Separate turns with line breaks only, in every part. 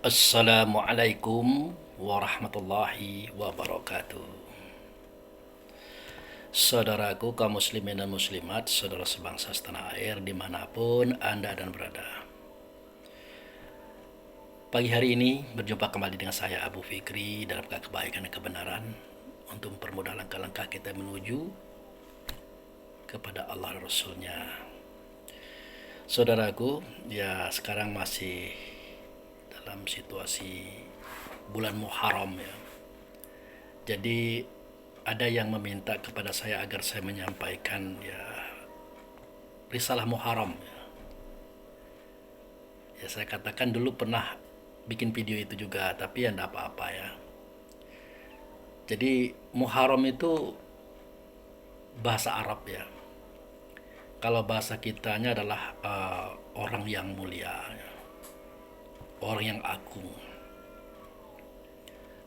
Assalamualaikum warahmatullahi wabarakatuh. Saudaraku kaum muslimin dan muslimat, saudara sebangsa setanah air dimanapun Anda dan berada. Pagi hari ini berjumpa kembali dengan saya Abu Fikri dalam kebaikan dan kebenaran untuk mempermudah langkah-langkah kita menuju kepada Allah dan Rasulnya. Saudaraku, ya sekarang masih dalam situasi bulan Muharram ya. Jadi ada yang meminta kepada saya agar saya menyampaikan ya risalah Muharram ya. Ya saya katakan dulu pernah bikin video itu juga, tapi ya enggak apa-apa ya. Jadi Muharram itu bahasa Arab ya. Kalau bahasa kitanya adalah orang yang mulia ya. Orang yang agung.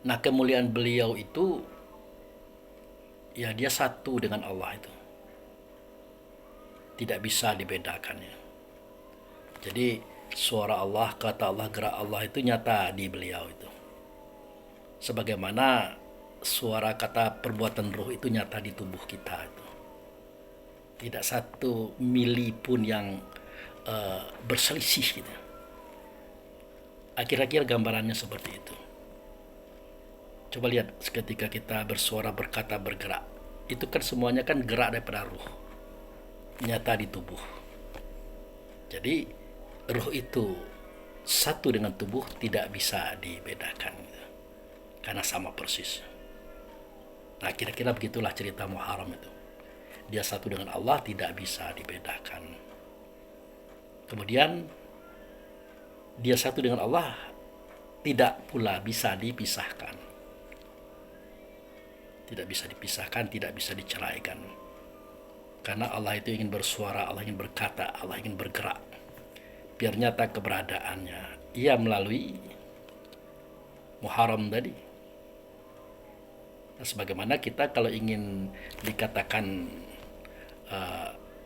Nah, kemuliaan beliau itu ya dia satu dengan Allah itu. Tidak bisa dibedakan ya. Jadi suara Allah, kata Allah, gerak Allah itu nyata di beliau itu. Sebagaimana suara kata perbuatan ruh itu nyata di tubuh kita itu. Tidak satu mili pun yang berselisih gitu. Akhir-akhir gambarannya seperti itu. Coba lihat ketika kita bersuara, berkata, bergerak. Itu kan semuanya kan gerak daripada ruh. Nyata di tubuh. Jadi ruh itu satu dengan tubuh tidak bisa dibedakan. Karena sama persis. Nah kira-kira begitulah cerita Muharram itu. Dia satu dengan Allah tidak bisa dibedakan. Kemudian dia satu dengan Allah tidak pula bisa dipisahkan. Tidak bisa dipisahkan, tidak bisa diceraikan. Karena Allah itu ingin bersuara, Allah ingin berkata, Allah ingin bergerak. Biar nyata keberadaannya. Ia melalui Muharram tadi. Nah, sebagaimana kita kalau ingin dikatakan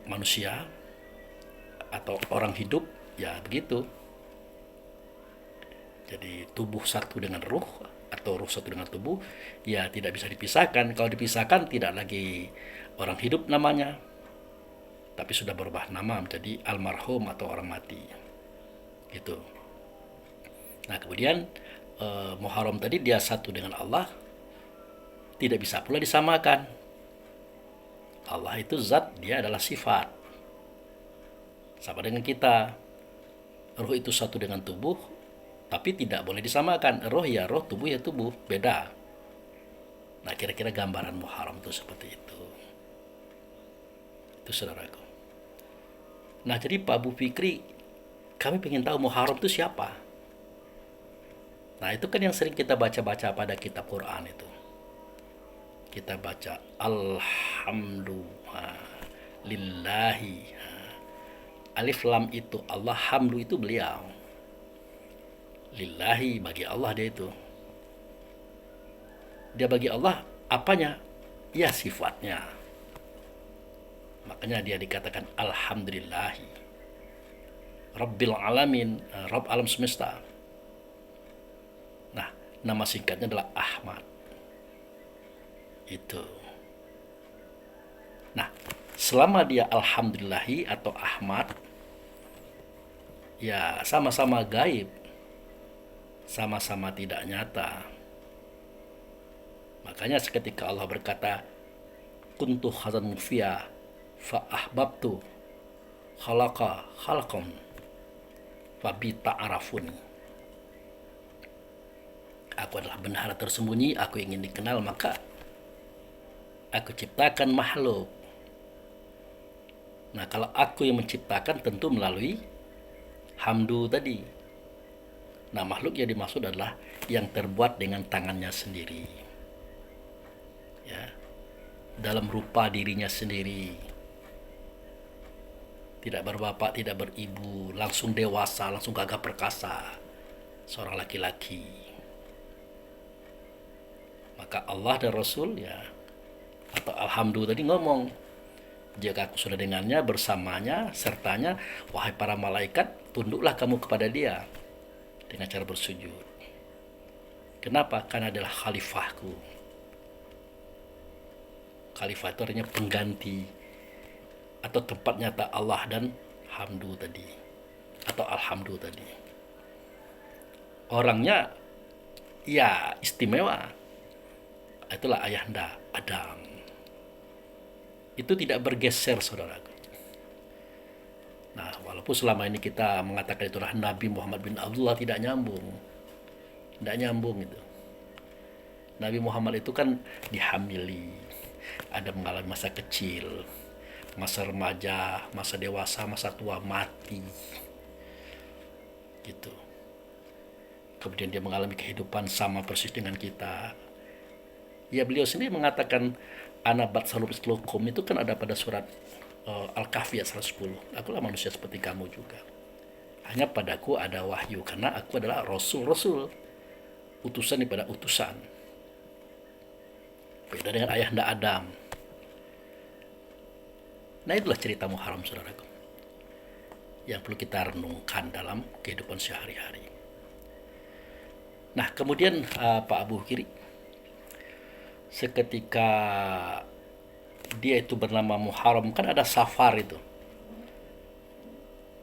manusia atau orang hidup, ya begitu. Jadi tubuh satu dengan ruh atau ruh satu dengan tubuh, ya tidak bisa dipisahkan. Kalau dipisahkan tidak lagi orang hidup namanya, tapi sudah berubah nama menjadi almarhum atau orang mati. Gitu. Nah kemudian Muharram tadi dia satu dengan Allah, tidak bisa pula disamakan. Allah itu zat, dia adalah sifat. Sama dengan kita. Ruh itu satu dengan tubuh, tapi tidak boleh disamakan. Roh ya roh, tubuh ya tubuh, beda. Nah kira-kira gambaran Muharram itu seperti itu. Itu saudaraku. Nah jadi Pak Abu Fikri, kami ingin tahu Muharram itu siapa. Nah itu kan yang sering kita baca-baca pada kitab Quran itu. Kita baca Alhamdulillahi. Alif lam itu Allah, hamdu itu beliau. Lillahi bagi Allah dia itu. Dia bagi Allah apanya? Ya sifatnya. Makanya dia dikatakan Alhamdulillahi Rabbil alamin, Rabb alam semesta. Nah, nama singkatnya adalah Ahmad. Itu. Nah, selama dia Alhamdulillahi atau Ahmad, ya sama-sama gaib, sama-sama tidak nyata. Makanya seketika Allah berkata, kuntu khazan mufiya fa ahbabtu khalaqa khalaqam fa bi ta'arafuni. Aku adalah bendahara tersembunyi, aku ingin dikenal, maka aku ciptakan makhluk. Nah kalau aku yang menciptakan tentu melalui hamdu tadi. Nah makhluk yang dimaksud adalah yang terbuat dengan tangannya sendiri, ya, dalam rupa dirinya sendiri, tidak berbapak, tidak beribu, langsung dewasa, langsung gagah perkasa, seorang laki-laki. Maka Allah dan Rasul ya, atau Alhamdulillah tadi ngomong, jika aku sudah dengannya, bersamanya, sertanya, wahai para malaikat, tunduklah kamu kepada dia. dengan cara bersujud. Kenapa? Karena adalah khalifahku. Khalifah itu artinya pengganti atau tempat nyata Allah dan hamdu tadi, atau alhamdu tadi. Orangnya ya istimewa, itulah ayahanda Adam. Itu tidak bergeser, saudaraku. Nah, walaupun selama ini kita mengatakan itulah Nabi Muhammad bin Abdullah, tidak nyambung itu. Nabi Muhammad itu kan dihamili, ada mengalami masa kecil, masa remaja, masa dewasa, masa tua, mati, gitu. Kemudian dia mengalami kehidupan sama persis dengan kita. Ya, beliau sendiri mengatakan ana batsalul mislukum, itu kan ada pada surat Al-Kahfi ayat 110. Akulah manusia seperti kamu juga. Hanya padaku ada wahyu, karena aku adalah rasul, utusan daripada utusan. Beda dengan ayahanda Adam. Nah, itulah cerita Muharram, saudaraku, yang perlu kita renungkan dalam kehidupan sehari-hari. Nah, kemudian Pak Abu Kiri, seketika dia itu bernama Muharram, kan ada Safar itu.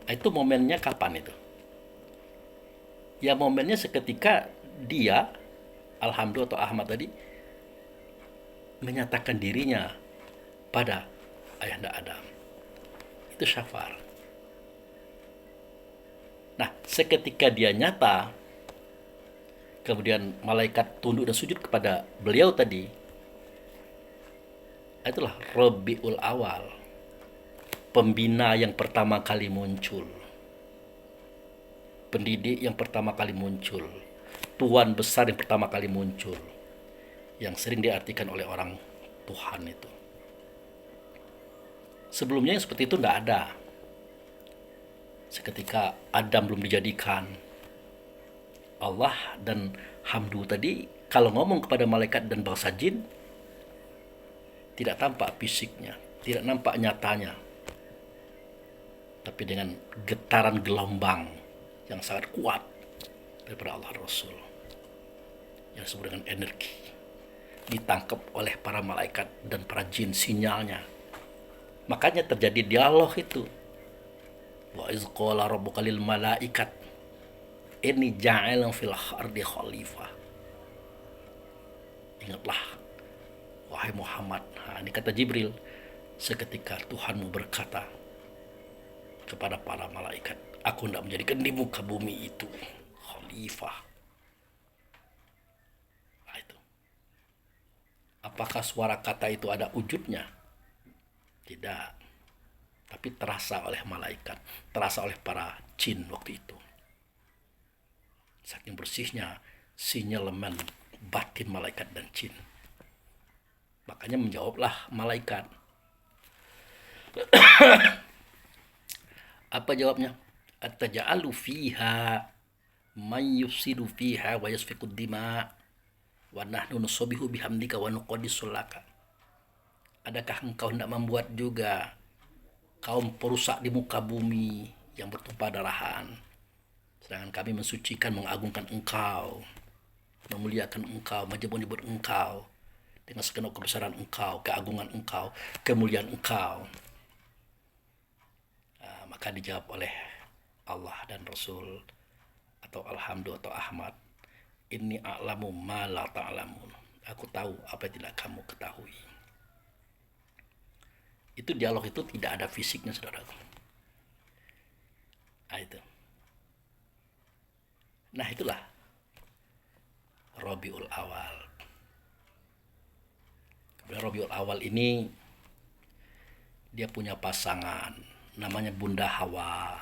Itu momennya kapan itu? Ya, momennya seketika dia, Alhamdulillah atau Ahmad tadi, menyatakan dirinya pada ayahanda Adam. Itu Safar. Nah, seketika dia nyata, kemudian malaikat tunduk dan sujud kepada beliau tadi, itulah Rabiul Awal, pembina yang pertama kali muncul, pendidik yang pertama kali muncul, tuan besar yang pertama kali muncul, yang sering diartikan oleh orang Tuhan itu. Sebelumnya yang seperti itu tidak ada. Seketika Adam belum dijadikan, Allah dan hamdu tadi kalau ngomong kepada malaikat dan bangsa jin, tidak tampak fisiknya, tidak nampak nyatanya, tapi dengan getaran gelombang yang sangat kuat daripada Allah Rasul, yang disebut dengan energi, ditangkap oleh para malaikat dan para jin sinyalnya. Makanya terjadi dialog itu. Wa iz qala rabbuka lil malaikat inni ja'ilun fil ardi khalifah. Ingatlah, wahai Muhammad, ini kata Jibril, seketika Tuhanmu berkata kepada para malaikat, aku hendak menjadikan di muka bumi itu khalifah. Nah, itu. Apakah suara kata itu ada wujudnya? Tidak. Tapi terasa oleh malaikat, terasa oleh para jin waktu itu. Saking bersihnya sinyalemen batin malaikat dan jin. Makanya menjawablah malaikat. Apa jawabnya? Ataja'alu fiha man yufsidu fiha wa yasfikud dima wa nahnu nusabbihu bihamdika wa nuqaddisu laka. Adakah engkau hendak membuat juga kaum perusak di muka bumi yang bertumpah darahan, sedangkan kami mensucikan, mengagungkan engkau, memuliakan engkau, menyebut engkau dengan segenap kebesaran engkau, keagungan engkau, kemuliaan engkau. Maka dijawab oleh Allah dan Rasul atau Alhamdulillah atau Ahmad, inni a'lamu ma la ta'lamun. Aku tahu apa yang tidak kamu ketahui. Itu dialog itu tidak ada fisiknya, saudaraku. Nah, itu. Nah, itulah Rabiul Awal. Kemudian Rabiul Awal ini dia punya pasangan, namanya Bunda Hawa.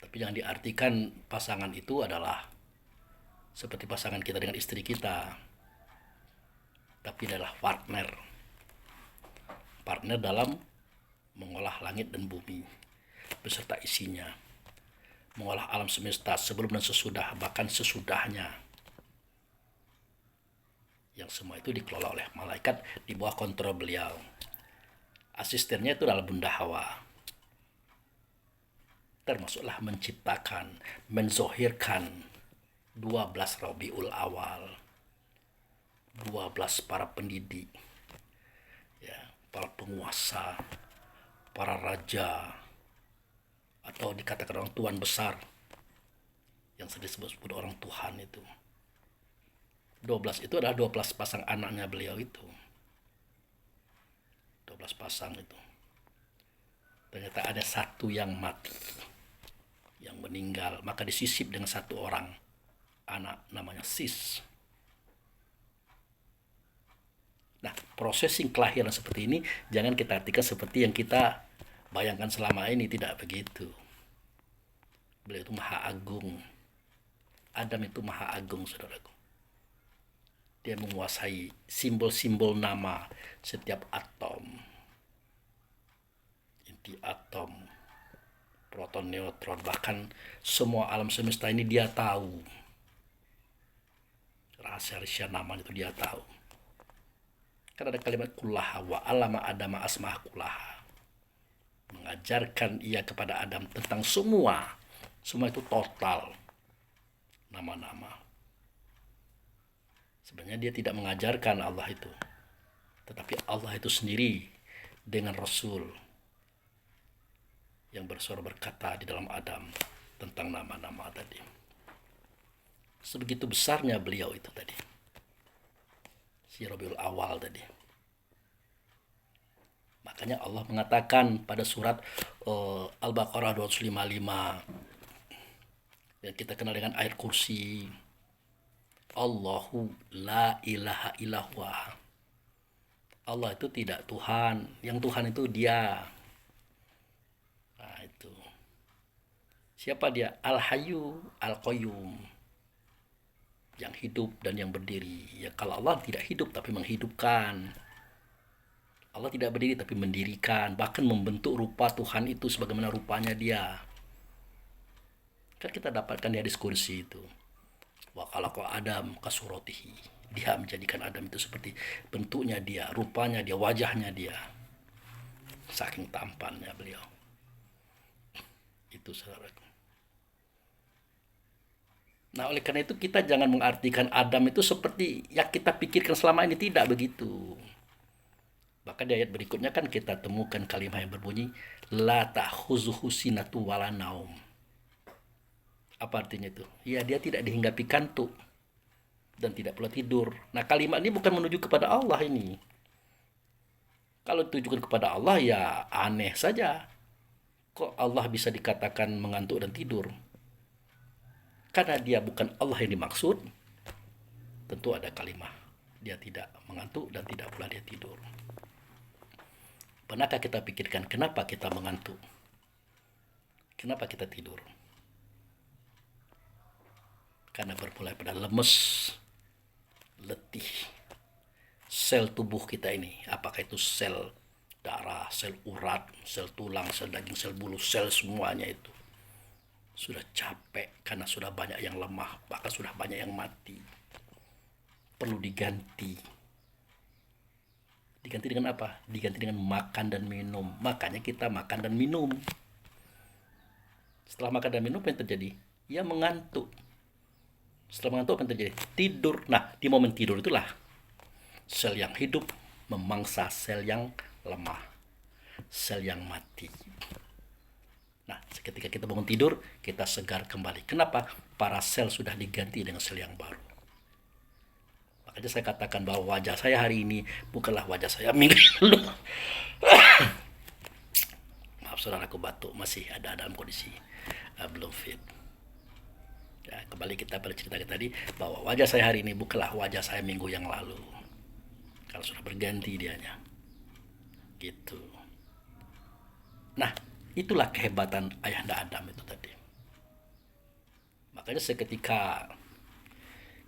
Tapi yang diartikan pasangan itu adalah seperti pasangan kita dengan istri kita, tapi adalah partner dalam mengolah langit dan bumi beserta isinya, mengolah alam semesta sebelum dan sesudah, bahkan sesudahnya, yang semua itu dikelola oleh malaikat di bawah kontrol beliau. Asistennya itu adalah Bunda Hawa. termasuklah menciptakan, menzohirkan 12 Rabiul Awal, 12 para pendidik, ya, para penguasa, para raja, atau dikatakan orang Tuhan besar, yang sering disebut orang Tuhan itu. 12 itu adalah 12 pasang anaknya beliau itu. 12 pasang itu. Ternyata ada satu yang mati, yang meninggal, maka disisip dengan satu orang anak namanya Sis. Nah, processing kelahiran seperti ini jangan kita artikan seperti yang kita bayangkan selama ini, tidak begitu. Beliau itu maha agung. Adam itu maha agung, saudaraku. Dia menguasai simbol-simbol nama setiap atom. Inti atom, proton, neutron, bahkan semua alam semesta ini dia tahu. Rahasia-rahasia nama itu dia tahu. Kan ada kalimat kullaha wa alama adama asmah kullaha. Mengajarkan ia kepada Adam tentang semua. Semua itu total. Nama-nama. Sebenarnya dia tidak mengajarkan Allah itu. Tetapi Allah itu sendiri dengan Rasul yang bersuara berkata di dalam Adam tentang nama-nama tadi. Sebegitu besarnya beliau itu tadi. Si Rabiul Awal tadi. Makanya Allah mengatakan pada surat Al-Baqarah 255 yang kita kenal dengan ayat kursi, Allahu la ilaha illallah. Allah itu tidak Tuhan, yang Tuhan itu dia. Nah itu. Siapa dia? Al-Hayyu Al-Qayyum, yang hidup dan yang berdiri. Ya, kalau Allah tidak hidup tapi menghidupkan. Allah tidak berdiri tapi mendirikan, bahkan membentuk rupa Tuhan itu sebagaimana rupanya dia. Kan kita dapatkan di hadis kursi itu. Wa khalaqa Adam kasuratihi. Dia menjadikan Adam itu seperti bentuknya dia, rupanya dia, wajahnya dia. Saking tampannya beliau. Itu saudaraku. Nah, oleh karena itu kita jangan mengartikan Adam itu seperti yang kita pikirkan selama ini, tidak begitu. Bahkan di ayat berikutnya kan kita temukan kalimat yang berbunyi la ta'khuzuhu sinatu wala naum. Apa artinya itu? Ya, dia tidak dihinggapi kantuk dan tidak pula tidur. Nah, kalimat ini bukan menuju kepada Allah ini. Kalau ditujukan kepada Allah ya aneh saja. Kok Allah bisa dikatakan mengantuk dan tidur? Karena dia bukan Allah yang dimaksud, tentu ada kalimat dia tidak mengantuk dan tidak pula dia tidur. Pernahkah kita pikirkan kenapa kita mengantuk? Kenapa kita tidur? Karena bermula pada lemes, letih. Sel tubuh kita ini, apakah itu sel darah, sel urat, sel tulang, sel daging, sel bulu, sel semuanya itu sudah capek karena sudah banyak yang lemah, bahkan sudah banyak yang mati. Perlu diganti. Diganti dengan apa? Diganti dengan makan dan minum. Makanya kita makan dan minum. Setelah makan dan minum, apa yang terjadi? Ya mengantuk. Setelah mengantuk, apa yang terjadi? Tidur. Nah, di momen tidur itulah sel yang hidup memangsa sel yang lemah, sel yang mati. Nah, ketika kita bangun tidur, kita segar kembali. Kenapa? Para sel sudah diganti dengan sel yang baru. Makanya saya katakan bahwa wajah saya hari ini bukanlah wajah saya minggu lalu. Maaf saudara, aku batuk, masih ada dalam kondisi belum fit. Ya, kembali kita pada cerita kita tadi bahwa wajah saya hari ini bukanlah wajah saya minggu yang lalu. Kalau sudah berganti dianya. Gitu. Nah, itulah kehebatan ayahanda Adam itu tadi. Makanya seketika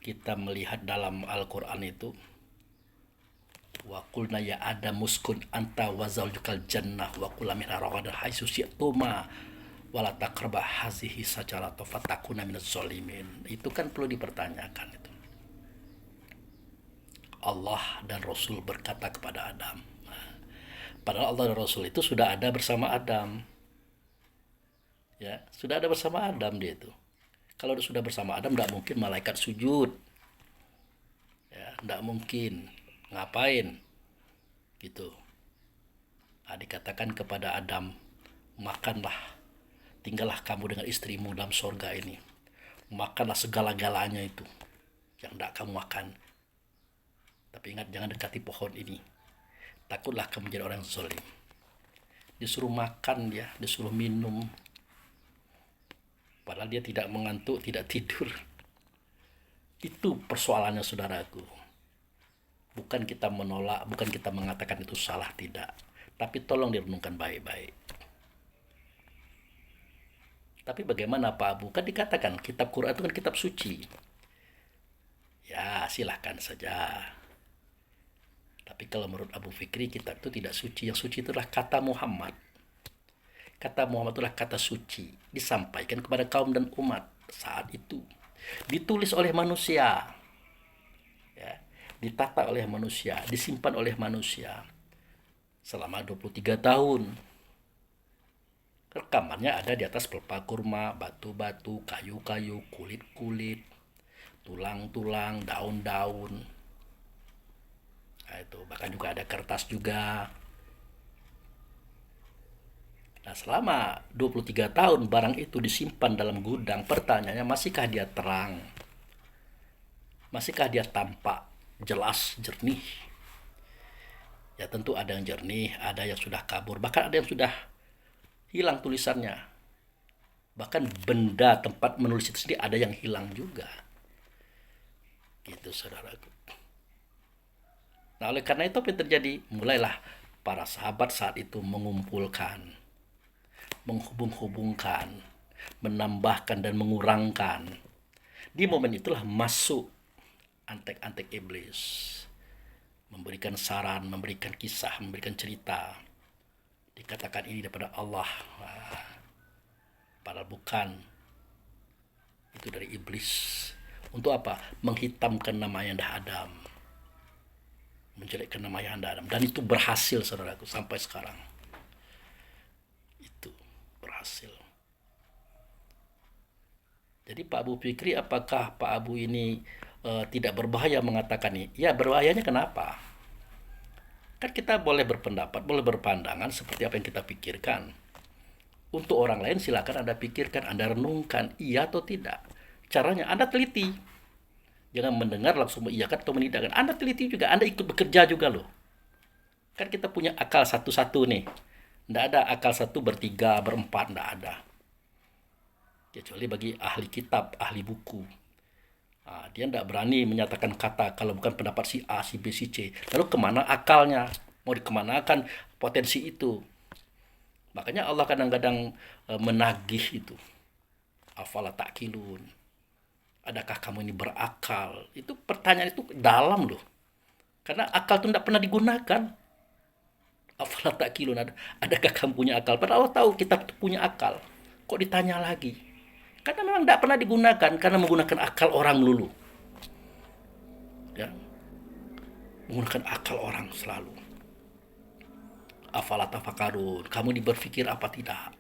kita melihat dalam Al-Quran itu, wa qulna ya Adam muskun anta wa zawjukal jannah wa kula minha ragadan haitsu syi'tuma wa la taqrabu hazihi sajarata fatakuna minaz zalimin. Itu kan perlu dipertanyakan itu. Allah dan Rasul berkata kepada Adam. Padahal Allah dan Rasul itu sudah ada bersama Adam. Ya, sudah ada bersama Adam dia itu. Kalau sudah bersama Adam, tidak mungkin malaikat sujud. Ya, tidak mungkin. Ngapain? Gitu. Nah, dikatakan kepada Adam, makanlah, tinggallah kamu dengan istrimu dalam sorga ini. Makanlah segala-galanya itu yang tidak kamu makan. Tapi ingat, jangan dekati pohon ini. Takutlah kamu menjadi orang zalim. Disuruh makan dia, disuruh minum. Padahal dia tidak mengantuk, tidak tidur. Itu persoalannya, saudaraku. Bukan kita menolak, bukan kita mengatakan itu salah, tidak. Tapi tolong direnungkan baik-baik. Tapi bagaimana Pak Abu? Kan dikatakan kitab Quran itu kan kitab suci. Ya, silahkan saja. Tapi kalau menurut Abu Fikri, kitab itu tidak suci. Yang suci itulah kata Muhammad. Kata Muhammad itulah kata suci. Disampaikan kepada kaum dan umat saat itu. Ditulis oleh manusia. Ya, ditata oleh manusia. Disimpan oleh manusia. Selama 23 tahun. Rekamannya ada di atas pelepah kurma, batu-batu, kayu-kayu, kulit-kulit, tulang-tulang, daun-daun. Nah, itu bahkan juga ada kertas juga. Nah, selama 23 tahun barang itu disimpan dalam gudang, pertanyaannya, masihkah dia terang? Masihkah dia tampak jelas, jernih? Ya tentu ada yang jernih, ada yang sudah kabur, bahkan ada yang sudah hilang tulisannya. Bahkan benda tempat menulis itu sendiri ada yang hilang juga. Gitu, saudaraku. Nah, oleh karena itu apa yang terjadi? Mulailah para sahabat saat itu mengumpulkan, menghubung-hubungkan, menambahkan dan mengurangkan. Di momen itulah masuk antek-antek iblis. Memberikan saran, memberikan kisah, memberikan cerita. Dikatakan ini daripada Allah. Padahal bukan. Itu dari iblis. Untuk apa? Menghitamkan nama Ayahanda Adam. Menjelekkan nama Ayahanda Adam. Dan itu berhasil, saudaraku, sampai sekarang. Itu berhasil. Jadi Pak Abu Fikri, apakah Pak Abu ini tidak berbahaya mengatakan ini? Ya, berbahayanya kenapa? Kan kita boleh berpendapat, boleh berpandangan seperti apa yang kita pikirkan. Untuk orang lain silakan Anda pikirkan, Anda renungkan, iya atau tidak. Caranya Anda teliti. Jangan mendengar langsung mengiyakan atau menidakkan. Anda teliti juga, Anda ikut bekerja juga loh. Kan kita punya akal satu-satu nih. Tidak ada akal satu bertiga, berempat, tidak ada. Kecuali bagi ahli kitab, ahli buku. Dia tidak berani menyatakan kata kalau bukan pendapat si A, si B, si C. Lalu kemana akalnya? Mau dikemanakan potensi itu? Makanya Allah kadang-kadang menagih itu. Afala ta'qilun. Adakah kamu ini berakal? Itu pertanyaan itu dalam loh. Karena akal itu tidak pernah digunakan. Afala ta'qilun. Adakah kamu punya akal? Padahal Allah tahu kita punya akal. Kok ditanya lagi? Karena memang tidak pernah digunakan, karena menggunakan akal orang dulu. Ya. Menggunakan akal orang selalu. Afala tafakarun, kamu ini berpikir apa tidak?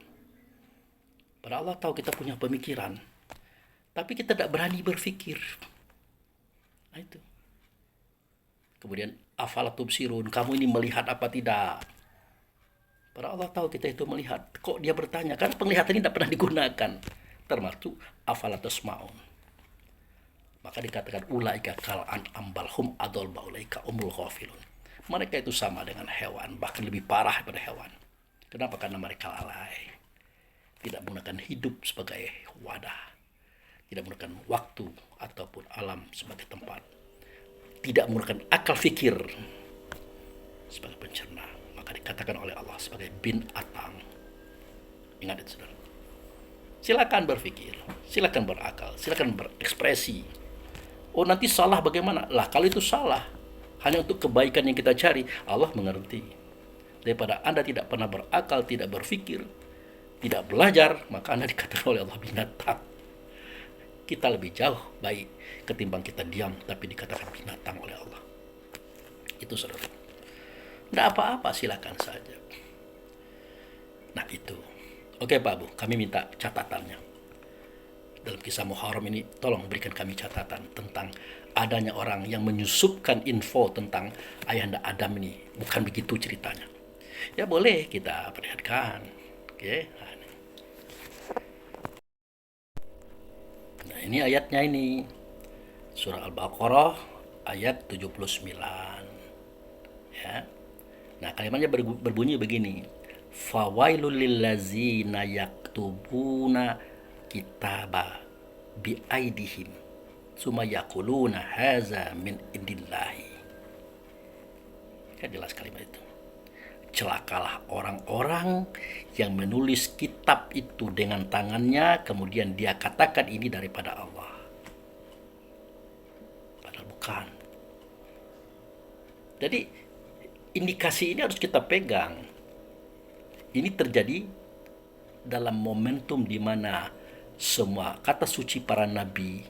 Padahal Allah tahu kita punya pemikiran. Tapi kita tidak berani berpikir. Nah itu. Kemudian afala tubsirun, kamu ini melihat apa tidak? Padahal Allah tahu kita itu melihat. Kok dia bertanya? Kan penglihatan ini tidak pernah digunakan. Termasuk afala tasma'un. Maka dikatakan ulaika kal an'am bal hum adall ulaika umul ghafilun. Mereka itu sama dengan hewan, bahkan lebih parah daripada hewan. Kenapa? Karena mereka lalai. Tidak menggunakan hidup sebagai wadah. Tidak menggunakan waktu ataupun alam sebagai tempat. Tidak menggunakan akal fikir sebagai pencerna. Maka dikatakan oleh Allah sebagai binatang. Ingat itu, saudara. Silakan berpikir, silakan berakal, silakan berekspresi. Oh, nanti salah bagaimana? Lah, kalau itu salah, hanya untuk kebaikan yang kita cari, Allah mengerti. Daripada Anda tidak pernah berakal, tidak berpikir, tidak belajar, maka Anda dikatakan oleh Allah binatang. Kita lebih jauh baik ketimbang kita diam, tapi dikatakan binatang oleh Allah. Itu, saudara. Tidak apa-apa, silakan saja. Nah, itu. Oke Pak Abu, kami minta catatannya. Dalam kisah Muharram ini, tolong berikan kami catatan tentang adanya orang yang menyusupkan info tentang Ayahanda Adam ini. Bukan begitu ceritanya. Ya boleh kita perlihatkan. Oke. Nah ini ayatnya ini. Surah Al-Baqarah ayat 79. Ya. Nah kalimatnya berbunyi begini. Fawailul lillazina yaktubuna kitaba biaidihim summa yaquluna haza min indillahi. Kan jelas kalimat itu. Celakalah orang-orang yang menulis kitab itu dengan tangannya, kemudian dia katakan ini daripada Allah. Padahal bukan. Jadi indikasi ini harus kita pegang. Ini terjadi dalam momentum di mana semua kata suci para nabi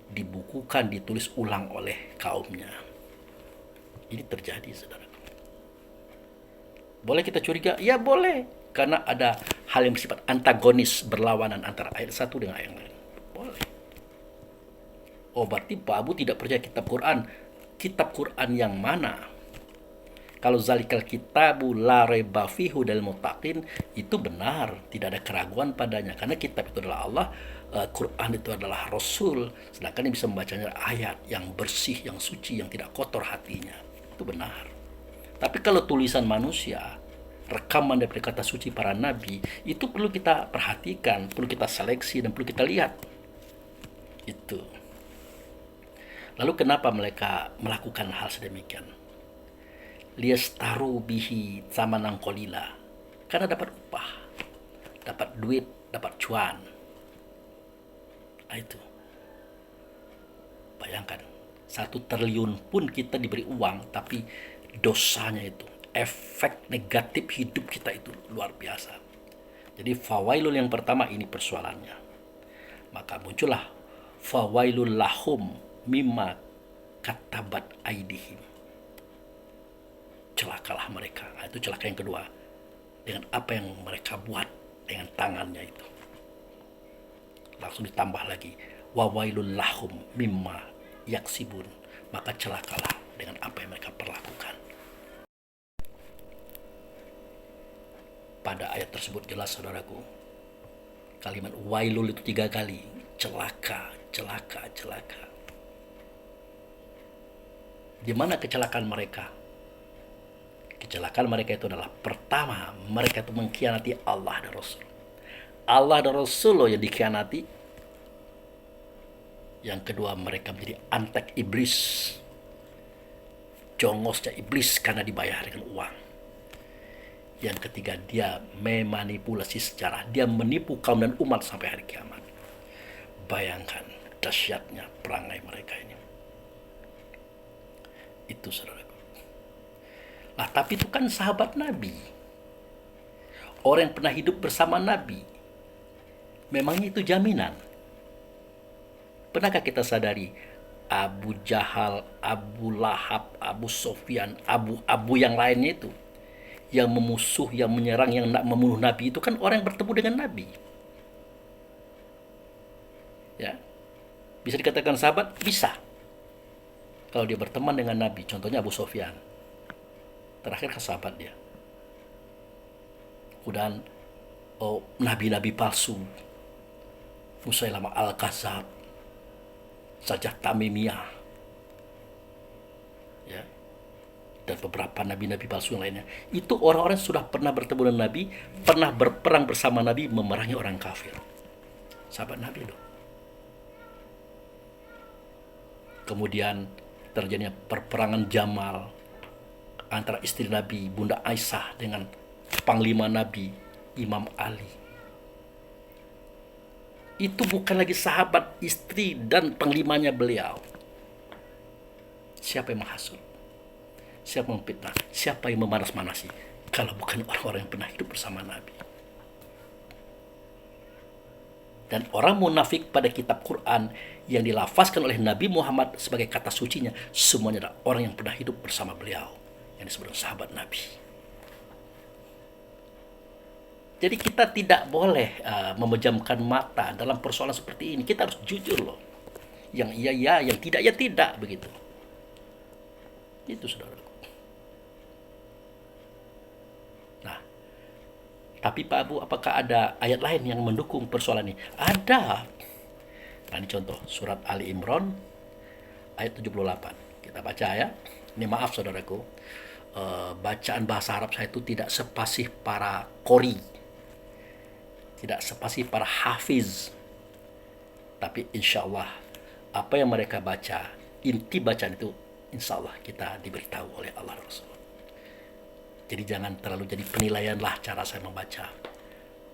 dibukukan, ditulis ulang oleh kaumnya. Ini terjadi, saudara. Boleh kita curiga? Ya boleh. Karena ada hal yang bersifat antagonis, berlawanan antara ayat satu dengan ayat yang lain. Boleh. Oh berarti Pak Abu tidak percaya kitab Quran. Kitab Quran yang mana? Kalau zalikal kitabu la raiba fihi hudal muttaqin, itu benar, tidak ada keraguan padanya karena kitab itu adalah Allah, Quran itu adalah Rasul, sedangkan yang bisa membacanya ayat yang bersih, yang suci, yang tidak kotor hatinya. Itu benar. Tapi kalau tulisan manusia, rekaman dari kata suci para nabi, itu perlu kita perhatikan, perlu kita seleksi dan perlu kita lihat. Itu. Lalu kenapa mereka melakukan hal sedemikian? Liyastaru bihi zamanan qalila, karena dapat upah, dapat duit, dapat cuan. Nah, itu bayangkan 1 triliun pun kita diberi uang, tapi dosanya itu, efek negatif hidup kita itu luar biasa. Jadi fawailul yang pertama ini persoalannya. Maka muncullah fawailul lahum mimma katabat aidihim. Celakalah mereka. Nah, itu celaka yang kedua. Dengan apa yang mereka buat dengan tangannya itu. Langsung ditambah lagi. Wawailul lahum mimma yaksibun. Maka celakalah dengan apa yang mereka perlakukan. Pada ayat tersebut jelas, saudaraku. Kalimat wailul itu 3 kali. Celaka, celaka, celaka. Di mana kecelakaan mereka? Kecelakaan mereka itu adalah pertama, mereka itu mengkhianati Allah dan Rasul. Allah dan Rasul loh yang dikhianati. Yang kedua, mereka menjadi antek iblis. Jongosnya iblis karena dibayar dengan uang. Yang ketiga, dia memanipulasi sejarah. Dia menipu kaum dan umat sampai hari kiamat. Bayangkan dahsyatnya perangai mereka ini. Itu, saudara. Nah, tapi itu kan sahabat Nabi. Orang yang pernah hidup bersama Nabi. Memangnya itu jaminan? Pernahkah kita sadari Abu Jahal, Abu Lahab, Abu Sofyan, Abu yang lainnya itu, yang memusuh, yang menyerang, yang nak membunuh Nabi, itu kan orang yang bertemu dengan Nabi. Ya, bisa dikatakan sahabat? Bisa. Kalau dia berteman dengan Nabi, contohnya Abu Sofyan. Terakhir ke sahabat dia. Kemudian nabi-nabi palsu, Musailamah Al-Kadzab, Sajjah Tamimiyah, ya, dan beberapa nabi-nabi palsu yang lainnya. Itu orang-orang yang sudah pernah bertemu dengan Nabi, pernah berperang bersama Nabi, memerangi orang kafir. Sahabat Nabi loh. Kemudian terjadinya perperangan Jamal antara istri Nabi, Bunda Aisyah, dengan panglima Nabi, Imam Ali. Itu bukan lagi sahabat, istri dan panglimanya beliau. Siapa yang menghasut? Siapa yang memfitnah? Siapa yang memanas-manasi? Kalau bukan orang-orang yang pernah hidup bersama Nabi. Dan orang munafik pada kitab Quran yang dilafazkan oleh Nabi Muhammad sebagai kata sucinya, semuanya adalah orang yang pernah hidup bersama beliau, yang disebut sahabat Nabi. Jadi kita tidak boleh memejamkan mata dalam persoalan seperti ini. Kita harus jujur loh. Yang iya ya, yang tidak ya tidak begitu. Itu saudara. Nah, tapi Pak Abu, apakah ada ayat lain yang mendukung persoalan ini? Ada. Nah, ini contoh surat Ali Imran ayat 78. Kita baca ya. Ini maaf saudaraku, bacaan bahasa Arab saya itu tidak sepasih para qori, tidak sepasih para hafiz. Tapi insya Allah apa yang mereka baca, inti bacaan itu insya Allah kita diberitahu oleh Allah Rasul. Jadi jangan terlalu jadi penilaian lah cara saya membaca.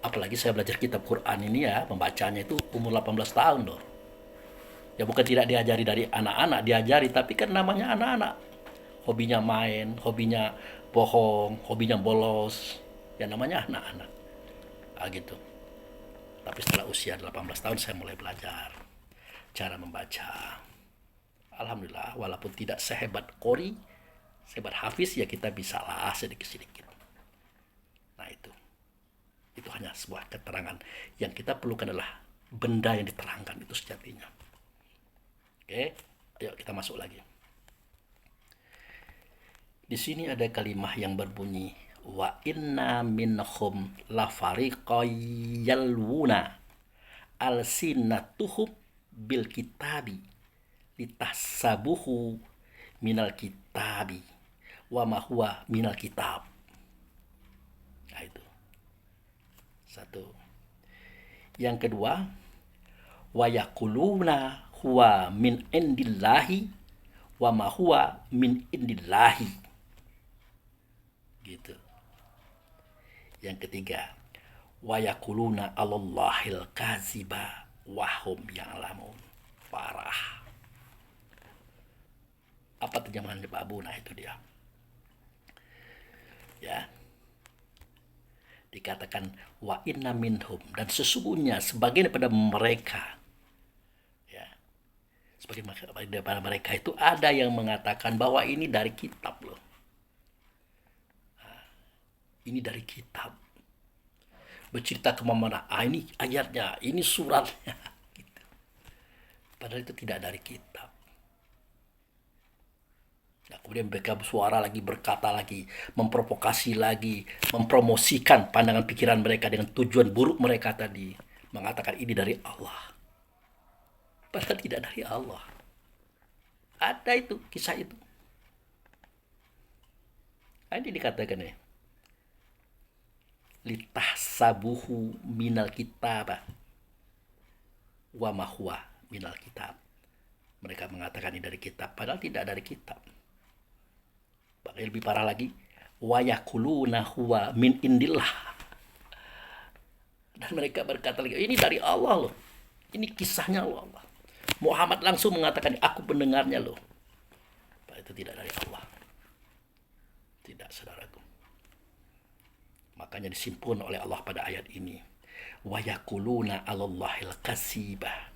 Apalagi saya belajar kitab Quran ini ya, membacanya itu umur 18 tahun loh. Ya bukan tidak diajari dari anak-anak, diajari, tapi kan namanya anak-anak. Hobinya main, hobinya bohong, hobinya bolos. Ya namanya anak-anak. Gitu. Tapi setelah usia 18 tahun saya mulai belajar cara membaca. Alhamdulillah, walaupun tidak sehebat Qori, sehebat Hafiz, ya kita bisa lah sedikit-sedikit. Nah itu hanya sebuah keterangan. Yang kita perlukan adalah benda yang diterangkan itu sejatinya. Oke, ayo kita masuk lagi. Di sini ada kalimat yang berbunyi wa inna minhum lafariqan yalwuna alsinatuhum bil kitabi litahsabuhu minal kitabi wa ma huwa minal kitab. Nah itu satu. Yang kedua, wa yaquluna huwa min indillahi wa ma huwa min indillahi. Gitu. Yang ketiga, wa yaquluna 'alallahil kaziba wa hum ya'lamun. Parah. Apa terjemahan Pak Abu? Nah itu dia. Ya. Dikatakan wa inna minhum, dan sesungguhnya sebagian daripada mereka, ya, sebagian daripada mereka itu ada yang mengatakan bahwa ini dari kitab loh. Ini dari kitab. Bercerita kemana-mana, ini ayatnya, ini suratnya. Gitu. Padahal itu tidak dari kitab. Nah, kemudian mereka bersuara lagi, berkata lagi, memprovokasi lagi, mempromosikan pandangan pikiran mereka dengan tujuan buruk mereka tadi. Mengatakan ini dari Allah. Padahal tidak dari Allah. Ada itu, kisah itu. Nah, ini dikatakan ya. Litahsabuhu minal kitab wa ma huwa minal kitab. Mereka mengatakan ini dari kitab, padahal tidak dari kitab. Bahkan lebih parah lagi, wa yaquluna huwa min indillah. Dan mereka berkata lagi, ini dari Allah loh. Ini kisahnya Allah. Muhammad langsung mengatakan, aku pendengarnya loh. Itu tidak dari Allah. Tidak, saudaraku. Makanya disimpulkan oleh Allah pada ayat ini. Wa yaquluna 'alallahil katsibah.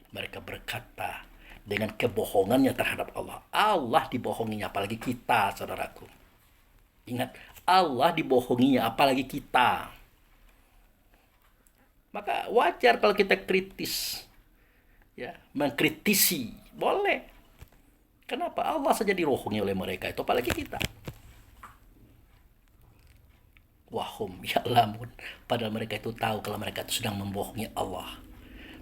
Mereka berkata dengan kebohongannya terhadap Allah. Allah dibohonginya, apalagi kita, saudaraku. Ingat, Allah dibohonginya, apalagi kita. Maka wajar kalau kita kritis. Ya, mengkritisi. Boleh. Kenapa? Allah saja dibohongi oleh mereka itu, apalagi kita. Wahum ya'lamun. Padahal mereka itu tahu kalau mereka itu sedang membohongi Allah.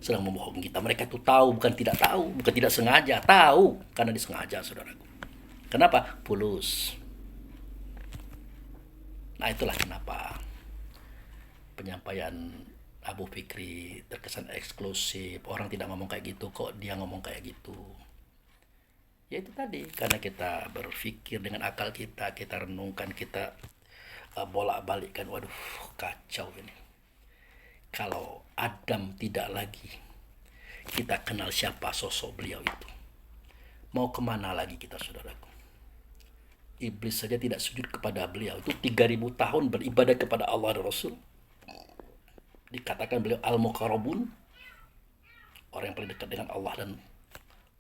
Sedang membohongi kita. Mereka itu tahu, bukan tidak tahu, bukan tidak sengaja. Tahu, karena disengaja, saudaraku. Kenapa? Pulus. Nah, itulah kenapa penyampaian Abu Fikri terkesan eksklusif. Orang tidak ngomong kayak gitu, kok dia ngomong kayak gitu. Ya itu tadi, karena kita berpikir dengan akal kita, kita renungkan, kita bolak-balikkan. Waduh, kacau ini. Kalau Adam tidak lagi, kita kenal siapa sosok beliau itu. Mau kemana lagi kita, saudaraku? Iblis saja tidak sujud kepada beliau. Itu 3000 tahun beribadah kepada Allah dan Rasul. Dikatakan beliau al-muqarrabun, orang yang paling dekat dengan Allah dan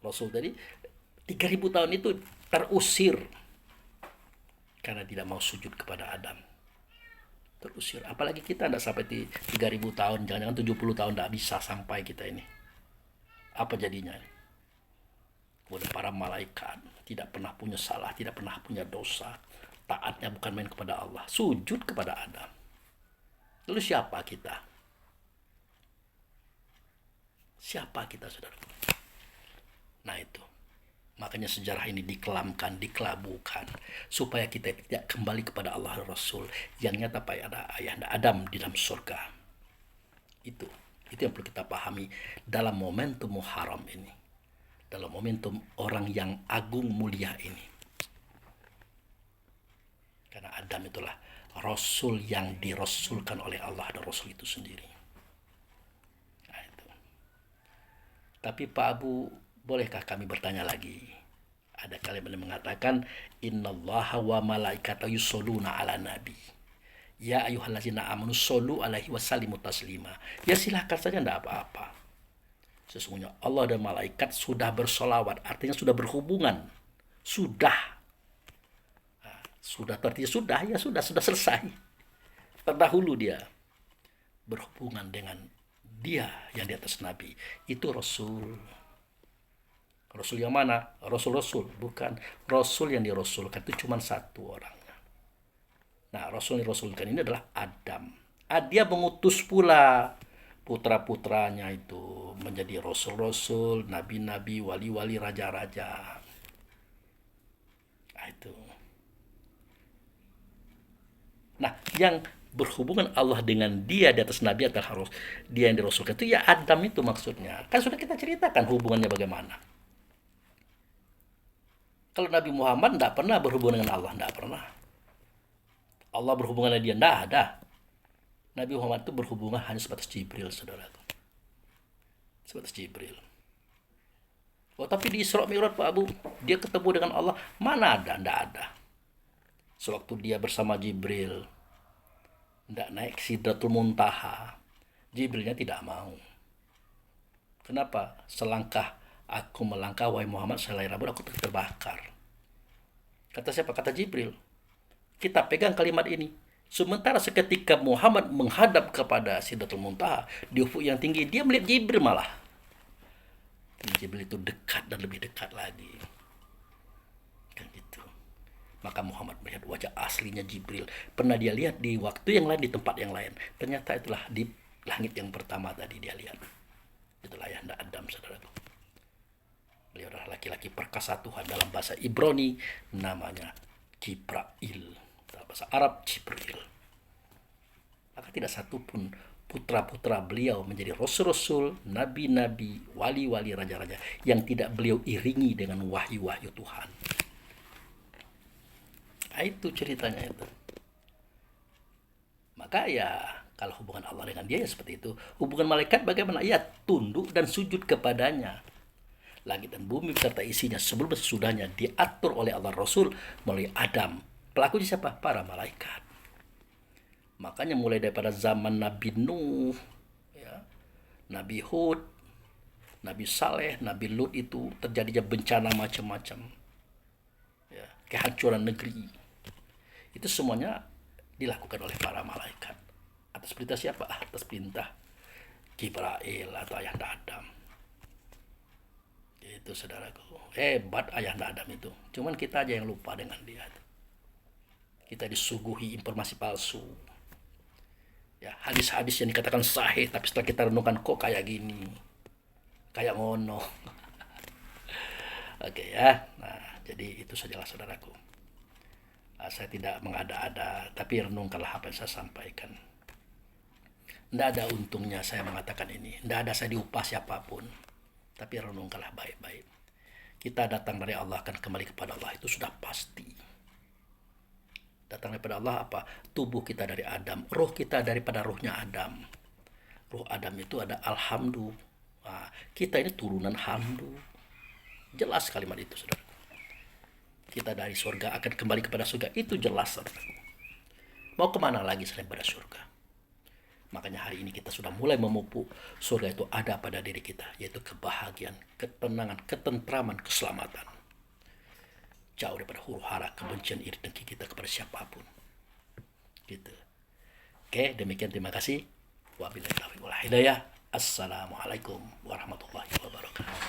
Rasul tadi. 3000 tahun itu terusir karena tidak mau sujud kepada Adam. Terusir. Apalagi kita tidak sampai 3.000 tahun, jangan-jangan 70 tahun tidak bisa sampai kita ini. Apa jadinya? Kemudian para malaikat tidak pernah punya salah, tidak pernah punya dosa. Taatnya bukan main kepada Allah, sujud kepada Adam. Lalu siapa kita? Siapa kita, saudara? Nah itu. Makanya sejarah ini dikelamkan, dikelabukan, supaya kita tidak kembali kepada Allah dan Rasul yang nyata pada ayahanda Adam di dalam surga. Itu yang perlu kita pahami dalam momentum Muharram ini, dalam momentum orang yang agung mulia ini. Karena Adam itulah Rasul yang dirasulkan oleh Allah dan Rasul itu sendiri. Nah, itu. Tapi Pak Abu, bolehkah kami bertanya lagi? Ada kalimat yang mengatakan innallaha wa malaikatahu yusholluna ala nabi. Ya ayyuhallazina amanu shollu alaihi wasallimu taslima. Ya silahkan saja, tidak apa-apa. Sesungguhnya Allah dan malaikat sudah bersolawat, artinya sudah berhubungan. Sudah artinya sudah selesai. Terdahulu dia berhubungan dengan dia yang di atas nabi. Itu Rasul. Rasul yang mana? Rasul, bukan. Rasul yang dirasulkan itu cuma satu orangnya. Nah, Rasul yang dirasulkan ini adalah Adam. Dia mengutus pula putra-putranya itu menjadi rasul-rasul, nabi-nabi, wali-wali, raja-raja. Nah, itu. Nah, yang berhubungan Allah dengan dia di atas nabi atau harus dia yang dirasulkan itu ya Adam itu maksudnya. Kan sudah kita ceritakan hubungannya bagaimana. Kalau Nabi Muhammad tidak pernah berhubungan dengan Allah, tidak pernah. Allah berhubungan dengan dia, tidak ada. Nabi Muhammad itu berhubungan hanya sebatas Jibril, saudara. Sebatas Jibril. Oh, tapi di Isra Mi'raj Pak Abu, dia ketemu dengan Allah, mana ada? Tidak ada. Sewaktu dia bersama Jibril, tidak naik Sidratul Muntaha, Jibrilnya tidak mau. Kenapa? Selangkah aku melangkah, wahai Muhammad, selai rambut aku terbakar. Kata siapa? Kata Jibril. Kita pegang kalimat ini. Sementara seketika Muhammad menghadap kepada Sidratul Muntaha di ufuk yang tinggi, dia melihat Jibril malah. Dan Jibril itu dekat dan lebih dekat lagi. Kan gitu. Maka Muhammad melihat wajah aslinya Jibril. Pernah dia lihat di waktu yang lain, di tempat yang lain. Ternyata itulah di langit yang pertama tadi dia lihat. Itulah ayahanda Adam, saudaraku. Beliau adalah laki-laki perkasa Tuhan. Dalam bahasa Ibrani namanya Jibril. Dalam bahasa Arab Jibril. Maka tidak satu pun putra-putra beliau menjadi rasul-rasul, nabi-nabi, wali-wali, raja-raja yang tidak beliau iringi dengan wahyu-wahyu Tuhan. Nah, itu ceritanya itu. Maka ya kalau hubungan Allah dengan dia ya seperti itu. Hubungan malaikat bagaimana? Ya tunduk dan sujud kepadanya. Langit dan bumi serta isinya sebelum dan sesudahnya diatur oleh Allah Rasul melalui Adam. Pelakunya siapa? Para malaikat. Makanya mulai daripada zaman Nabi Nuh, ya, Nabi Hud, Nabi Saleh, Nabi Lut itu terjadinya bencana macam-macam. Ya, kehancuran negeri. Itu semuanya dilakukan oleh para malaikat. Atas perintah siapa? Atas perintah Jibril atau ayahanda Adam. Itu saudaraku, hebat ayahanda Adam itu. Cuman kita aja yang lupa dengan dia. Kita disuguhi informasi palsu. Ya, hadis-hadis yang dikatakan sahih, tapi setelah kita renungkan kok kayak gini, kayak ngono. Oke ya. Nah, jadi itu sajalah saudaraku. Saya tidak mengada-ada, tapi renungkanlah apa yang saya sampaikan. Tidak ada untungnya saya mengatakan ini. Tidak ada saya diupah siapapun. Tapi renungkanlah baik-baik. Kita datang dari Allah akan kembali kepada Allah, itu sudah pasti. Datang daripada Allah apa? Tubuh kita dari Adam, roh kita daripada rohnya Adam. Roh Adam itu ada alhamdu. Nah, kita ini turunan hamdu. Jelas kalimat itu, saudara. Kita dari surga akan kembali kepada surga, itu jelas, saudara. Mau kemana lagi selain pada surga? Makanya hari ini kita sudah mulai memupuk surga itu ada pada diri kita, yaitu kebahagiaan, ketenangan, ketentraman, keselamatan. Jauh daripada huru hara, kebencian, iri dengki kita kepada siapapun. Gitu. Oke, demikian, terima kasih. Wabillahi taufiq wal hidayah. Assalamualaikum warahmatullahi wabarakatuh.